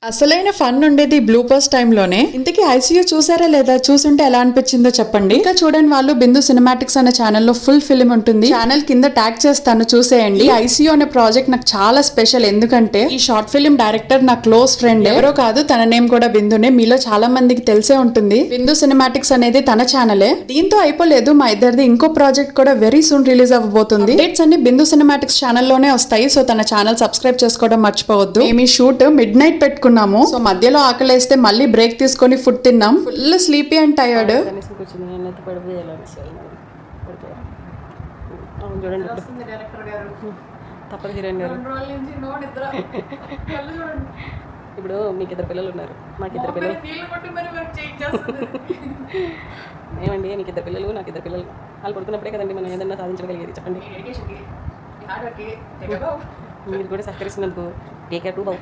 అసలైన ఫన్ ఉండేది బ్లూపర్స్ టైంలోనే. ఇంతకీ ఐసీయూ చూసారా లేదా? చూసుంటే ఎలా అనిపించిందో చెప్పండి. ఇంకా చూడండి, వాళ్ళు బిందు సినిమాటిక్స్ అనే ఛానల్లో ఫుల్ ఫిల్మ్ ఉంటుంది. ఛానల్ కింద ట్యాగ్ చేస్తాను, చూసేయండి. ఈ ఐసీయూ అనే ప్రాజెక్ట్ నాకు చాలా స్పెషల్. ఎందుకంటే ఈ షార్ట్ ఫిల్మ్ డైరెక్టర్ నా క్లోజ్ ఫ్రెండ్. ఎవరో కాదు, తన నేమ్ కూడా బిందునే. మీలో చాలా మందికి తెలిసే ఉంటుంది. బిందు సినిమాటిక్స్ అనేది తన ఛానలే. దీంతో అయిపోలేదు, మా ఇద్దరిది ఇంకో ప్రాజెక్ట్ కూడా వెరీ సూన్ రిలీజ్ అవ్వబోతుంది. అప్డేట్స్ అన్ని బిందు సినిమాటిక్స్ ఛానల్లోనే వస్తాయి. సో తన ఛానల్ సబ్స్క్రైబ్ చేసుకోవడం మర్చిపోవద్దు. మేము ఈ షూట్ మిడ్ నైట్ పెట్టుకున్నాము. సో మధ్యలో ఆకలేస్తే మళ్ళీ బ్రేక్ తీసుకొని ఫుడ్ తిన్నాం. Full sleepy and tired. చూడండి తప్పదు హీరోయిన్ గారు. ఇప్పుడు మీకు ఇద్దరు పిల్లలు ఉన్నారు, మాకు ఇద్దరు పిల్లలు. ఏమండి, మీకు ఇద్దరు పిల్లలు, నాకు ఇద్దరు పిల్లలు. వాళ్ళు పడుకున్నప్పుడే కదండి మనం ఏదన్నా సాధించగలిగేది. చెప్పండి. మీరు కూడా సహకరిస్తున్నందుకు టేక్ కేర్ టు బాబు.